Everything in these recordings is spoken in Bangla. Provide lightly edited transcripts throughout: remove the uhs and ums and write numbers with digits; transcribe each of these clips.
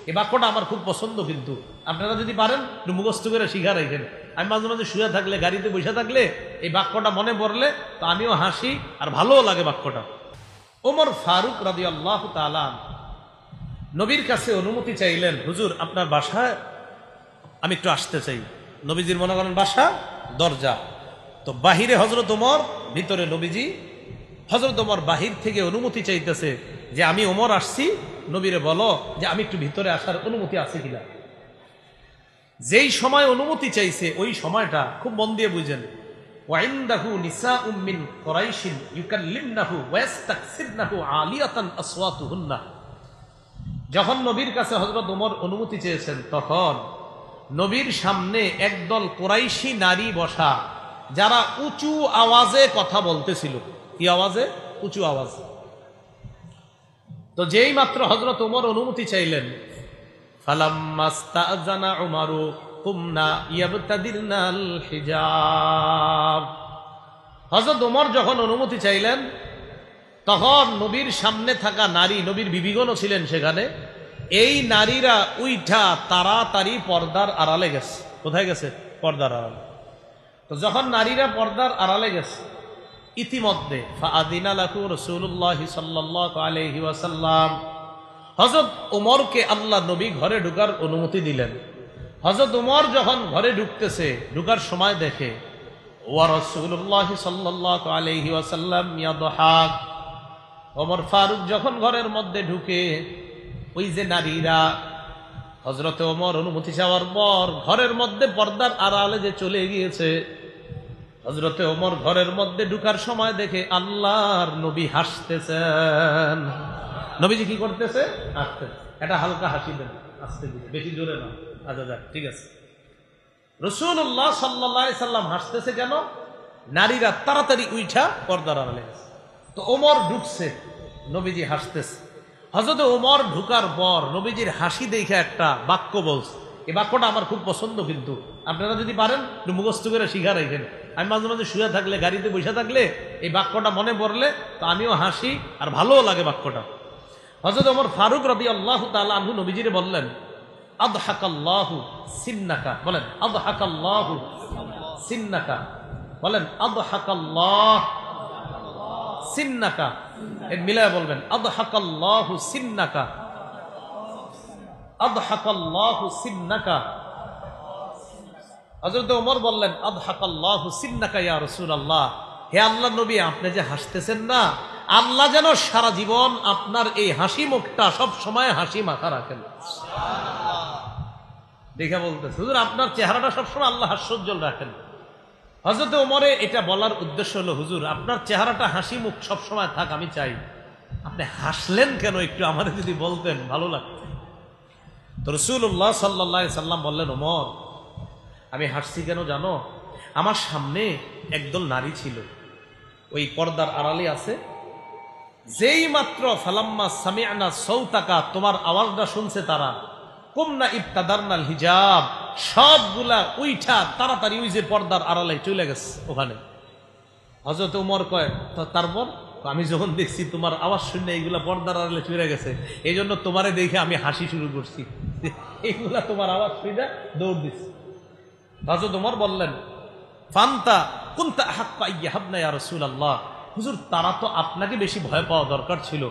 এই বাক্যটা আমার খুব পছন্দ, কিন্তু আপনারা যদি পারেন একটু মুখস্থ করে শিখা রাখেন। আমি মাঝে মাঝে শুয়ে থাকলে, গাড়িতে বসে থাকলে এই বাক্যটা মনে পড়লে তো আমিও হাসি আর ভালোও লাগে বাক্যটা। ওমর ফারুক রাদিয়াল্লাহু তাআলা নবীর কাছে অনুমতি চাইলেন, হুজুর আপনার বাসায় আমি একটু আসতে চাই। নবীজির মনে করেন বাসা দরজা, তো বাহিরে হযরত ওমর, ভিতরে নবীজি। হযরত ওমর বাহির থেকে অনুমতি চাইতেছে যে আমি ওমর আসছি, নবীরে বলো যে আমি একটু ভিতরে আসার অনুমতি আছে কিনা। যেই সময় অনুমতি চাইছে ওই সময়টা খুব মন দিয়ে বুঝেন। ওয়াইন্দাহু নিসাউম মিন কুরাইশিন ইউকাল্লিমনাহু ওয়া ইস্তাকসিরনাহু আলিয়াতান আসওয়াতুহুন্না। যখন নবীর কাছে হযরত ওমর অনুমতি চেয়েছেন, তখন নবীর সামনে একদল কুরাইশি নারী বসা, যারা উঁচু আওয়াজে কথা বলতেছিল। কি আওয়াজে? উঁচু আওয়াজ। তো যেই মাত্র হযরত ওমর অনুমতি চাইলেন, ফালাম্মা ইস্তাআযানা উমারু কুমনা ইয়াবতাদিরনাল হিজাব। হযরত ওমর যখন অনুমতি চাইলেন, তখন নবীর সামনে থাকা নারী, নবীর বিবিগণও ছিলেন সেখানে, এই নারীরা উইঠা তাড়াতাড়ি পর্দার আড়ালে গেছে। কোথায় গেছে? পর্দার আড়ালে। তো যখন নারীরা পর্দার আড়ালে গেছে, ইতিমধ্যে ফাআযিনা লাহু রাসূলুল্লাহ সাল্লাল্লাহু আলাইহি ওয়াসাল্লাম, হযরত ওমরকে আল্লাহ নবী ঘরে ঢোকার অনুমতি দিলেন। হযরত ওমর যখন ঘরে ঢুকতেছে, ঢোকার সময় দেখে ওয়া রাসূলুল্লাহ সাল্লাল্লাহু আলাইহি ওয়াসাল্লাম ইয়াদহাক। ওমর ফারুক যখন ঘরের মধ্যে ঢুকে, ওই যে নারীরা হযরত ওমর অনুমতি চাওয়ার পর ঘরের মধ্যে পর্দার আড়ালে যে চলে গিয়েছে, হযরত ওমর ঘরের মধ্যে ঢুকার সময় দেখে আল্লাহর নবী হাসতেছেন। নবীজি কি করতেছে? হাসতেছে। এটা হালকা হাসি দেন, আস্তে দিকে, বেশি জোরে না। আচ্ছা যাক, ঠিক আছে। রাসূলুল্লাহ সাল্লাল্লাহু আলাইহি সাল্লাম হাসতেছে কেন? নারীরা তাড়াতাড়ি উঠা পর্দার আড়ালে গেছে। তো ওমর ঢুকছে, নবীজি হাসতেছে। হযরত ওমর ঢুকার পর নবীজির হাসি দেখে একটা বাক্য বলছে। এই বাক্যটা আমার খুব পছন্দ, কিন্তু আপনারা যদি পারেন একটু মুখস্থ করে শিখা রাখেন। আমি মাঝে মাঝে শুয়ে থাকলে, গাড়িতে বসে থাকলে এই বাক্যটা মনে পড়লে তো আমিও হাসি আর ভালোও লাগে বাক্যটা। হযরত ওমর ফারুক রাদিয়াল্লাহু তাআলা আনহু নবীজিরে বললেন, আদহাকাল্লাহু সিন্নাকা। বলেন আদহাকাল্লাহু সিন্নাকা। বলেন আদহাকাল্লাহ সিন্নাকা। এর মিলায় বলবেন আদহাকাল্লাহু সিন্নাকা, আদহাকাল্লাহু সিন্নাকা। হযরত ওমর বললেন আদহাকাল্লাহু সিন্নাকা ইয়া রাসূলুল্লাহ। হে আল্লাহর নবী, আপনি যে হাসতেছেন না, আল্লাহ যেন সারা জীবন আপনার এই হাসি মুখটা সব সময় হাসি মাখা রাখেন। দেখে বলতেছে, হুজুর আপনার চেহারাটা সবসময় আল্লাহ হাস্যোজ্জ্বল রাখেন। হযরত ওমরে এটা বলার উদ্দেশ্য হলো, হুজুর আপনার চেহারাটা হাসি মুখ সবসময় থাক, আমি চাই। আপনি হাসলেন কেন একটু আমাদের যদি বলতেন ভালো লাগতো। তো রাসূলুল্লাহ সাল্লাল্লাহু আলাইহি সাল্লাম বললেন, ওমর আমি হাসছি কেন জানো? আমার সামনে একদল নারী ছিল, ওই পর্দার আড়ালে আছে। যেই মাত্র ফালাম্মা সামি'না সাউতাকা, তোমার আওয়াজটা শুনছে তারা, কুমনা ইবতাদারনাল হিজাব, সবগুলা উইঠা তাড়াতাড়ি ওই যে পর্দার আড়ালে চলে গেছে ওখানে। হযরত ওমর কয়, তারপর? আমি যখন দেখছি তোমার আওয়াজ শুনে এইগুলা পর্দার আড়ালে চলে গেছে, এই জন্য তোমারে দেখে আমি হাসি শুরু করছি। এইগুলা তোমার আওয়াজ শুনে দৌড় দিচ্ছি। হযরত ওমর বললেন, ফান্তা কুনতা আহাক্কা ইয়াহাবনা ইয়া রাসূলুল্লাহ। হুজুর তারা তো আপনাকে বেশি ভয় পাওয়া দরকার ছিল।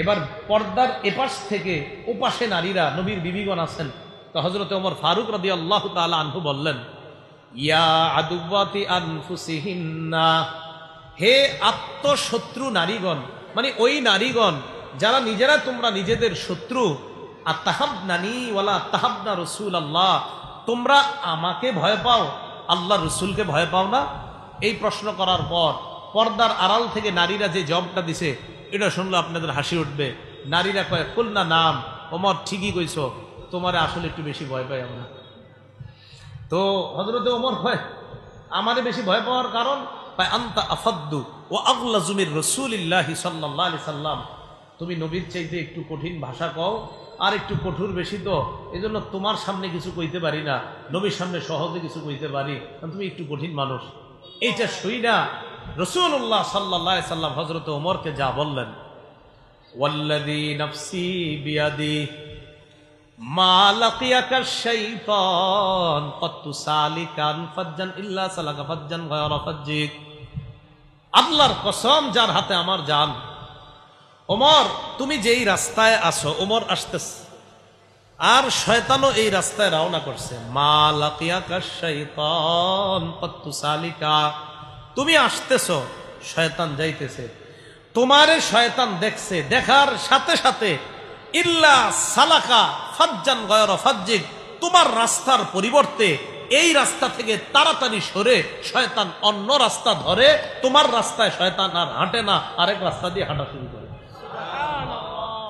এবার পর্দার এপাশ থেকে ওপাশে নারীরা, নবীর বিবিগণ আছেন। তো হযরত ওমর ফারুক রাদিয়াল্লাহু তাআলা আনহু বললেন, ইয়া আদুওয়াতি আনফুসিহিন্না, হে আত্মশত্রু নারীগণ, মানে ওই নারীগণ যারা নিজেরা তোমরা নিজেদের শত্রু, আতাহাবনানি ওয়ালা তাহাবনা রাসূলুল্লাহ, তোমরা আমাকে ভয় পাও, আল্লাহ রসুলকে ভয় পাও না? এই প্রশ্ন করার পর পর্দার আড়াল থেকে নারীরা যে জবাবটা দিছে, এটা শুনলে আপনাদের হাসি উঠবে। নারীরা কয়, কুলনা নাম, ওমর ঠিকই কইছো, তোমারে আসলে একটু বেশি ভয় পাই আমরা। তো হযরত ওমর কয়, আমারে বেশি ভয় পাওয়ার কারণ? আনতা আফাদ্দু ওয়া আগলাযু মির রাসূলিল্লাহি সাল্লাল্লাহু আলাইহি সাল্লাম, তুমি নবীর চাইতে একটু কঠিন ভাষা কও আর একটু কঠোর বেশি, তো এই জন্য তোমার সামনে কিছু কইতে পারি না, নবীর সামনে সহজে কিছু কইতে পারি, তুমি একটু কঠিন মানুষ। এইটা শুইনা রাসূলুল্লাহ সাল্লাল্লাহু আলাইহি সাল্লাম হযরত ওমরকে যা বললেন, ওয়াল্লাযী নাফসি বিয়াদি, মা লাকিয়াকা শাইতান কত্তু সালিকান ফাজ্জান ইল্লা সালাকা ফাজ্জান গায়রা ফাজ্জিক। আল্লাহর কসম যার হাতে আমার জান, ওমর তুমি যেই রাস্তায় আসো, ওমর আসতেছে আর শয়তানও এই রাস্তায় রওনা করছে। মা লাকিয়াকা শাইতান কত্তু সালিকা, তুমি আসতেছো, শয়তান যাইতেছে, তোমারে শয়তান দেখছে, দেখার সাথে সাথে ইল্লা সালাকা ফাজ্জান গায়রা ফাজ্জিক, তোমার রাস্তার পরিবর্তে এই রাস্তা থেকে তাড়াতাড়ি সরে শয়তান অন্য রাস্তা ধরে, তোমার রাস্তায় শয়তান আর হাঁটে না, আরেক রাস্তা দিয়ে হাঁটা শুরু করে।